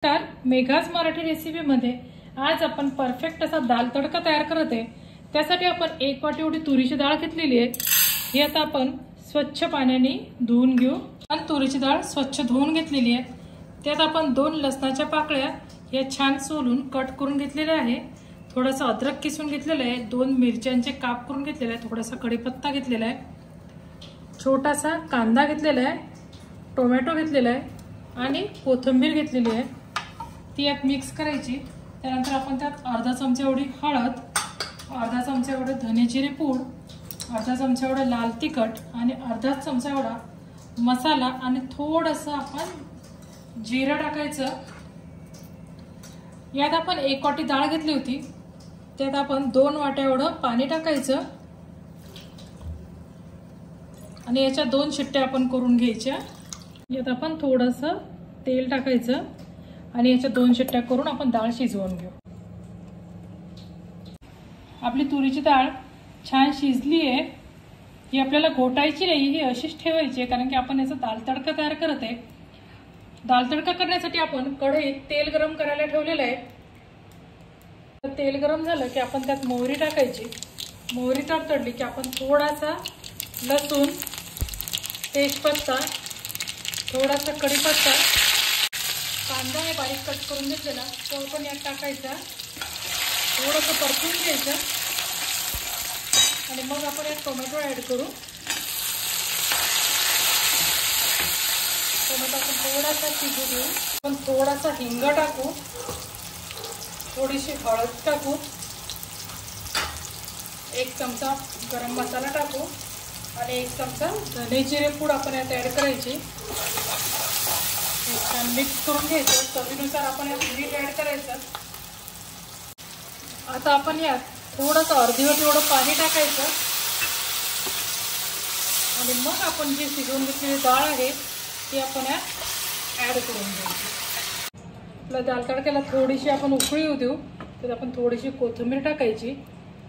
तर मेघाज मराठी रेसिपीमध्ये आज आपण परफेक्ट असा दाल तडका तयार करत आहे। त्यासाठी आपण 1 वाटी एवढी तुरीची डाळ घेतलेली आहे। ही आता आपण स्वच्छ पाण्याने धुवून घेऊ। आणि तुरीची डाळ स्वच्छ धुवून घेतलेली आहे। त्यात आपण 2 लसणाच्या पाकळ्या या छान सोलून कट करून घेतलेल्या आहे। थोडासा अद्रक किसून घेतलेला आहे। 2 मिरच्यांचे काप करून घेतलेले आहे। थोडासा कढीपत्ता घेतलेला आहे। छोटासा कांदा घेतलेला आहे। टोमॅटो घेतलेला आहे आणि कोथिंबीर घेतलेली आहे। ती यात मिक्स करायची। त्यानंतर आपण त्यात अर्धा चमचा एवढी हळद, अर्धा चमचा एवढे धने जिरे पूड, अर्धा चमचा एवढा लाल तिखट आणि अर्धा चमचा एवढा मसाला आणि थोडंसं आपण जिरं टाकायचं। यात आपण 1 वाटी डाळ घेतली होती। त्यात आपण 2 वाट्या एवढं पाणी टाकायचं आणि याच्या 2 शिट्ट्या आपण करून घ्यायच्या। यात आपण थोडंसं तेल टाकायचं आणि याच्या 2 शिट्ट्या करून आपण डाळ शिजवून घेऊ। आपली तुरीची डाळ छान शिजली आहे। ही आपल्याला घोटायची नाही, ही अशीच ठेवायची कारण की आपण याचा दाल तडका तयार करत आहे। दाल तडका करण्यासाठी आपण कढईत तेल गरम करायला ठेवलेलं आहे। तेल गरम झालं की आपण त्यात मोहरी टाकायची। मोहरी तडतडली की आपण थोडासा लसूण, तेजपत्ता, थोडासा कढीपत्ता, कांदा आहे बारीक कट करून घेतलेला तो आपण यात टाकायचा। थोडंसं परतून घ्यायचं आणि मग आपण यात टोमॅटो ऍड करू। टोमॅटो आपण थोडासा शिजू देऊ। आपण थोडासा हिंग टाकू, थोडीशी हळद टाकू, 1 चमचा गरम मसाला टाकू आणि 1 चमचा धने जिरे पूड आपण यात ऍड करायची। छान मिक्स करून घ्यायचं। चवीनुसार आपण यात मीठ ऍड करायचं। आता आपण यात थोडंसं अर्धी वाटी एवढं पाणी टाकायचं आणि मग आपण जी शिजवून घेतलेली डाळ आहे ती आपण यात ऍड करून घ्यायची। आपल्या दाल तडक्याला थोडीशी आपण उकळी येऊ देऊ। तर आपण थोडीशी कोथिंबीर टाकायची।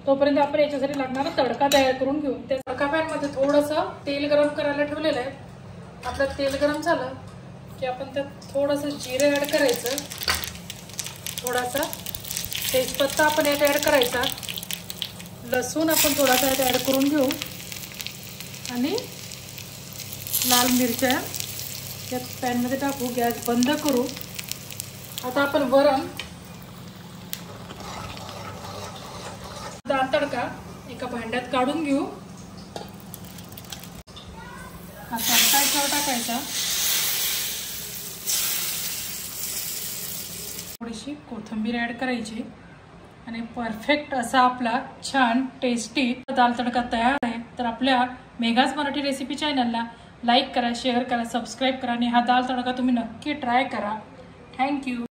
तोपर्यंत आपण याच्यासाठी लागणारा तडका तयार करून घेऊ। त्या तडका पॅनमध्ये थोडंसं तेल गरम करायला ठेवलेलं आहे। आपलं तेल गरम झालं की आपण त्यात थोडंसं जिरे ऍड करायचं, थोडासा तेजपत्ता आपण यात ऍड करायचा, लसूण आपण थोडासा यात ऍड करून घेऊ आणि लाल मिरच्या यात पॅनमध्ये टाकू। गॅस बंद करू। आता आपण वरण दाल तडका एका भांड्यात काढून घेऊ। हा तडका याच्यावर टाकायचा, थोडीशी कोथिंबीर ऍड करायची आणि परफेक्ट असा आपला छान टेस्टी दाल तडका तयार आहे। तर आपल्या मेघाज मराठी रेसिपी चॅनलला लाईक करा, शेअर करा, सबस्क्राईब करा आणि हा दाल तडका तुम्ही नक्की ट्राय करा। थँक्यू।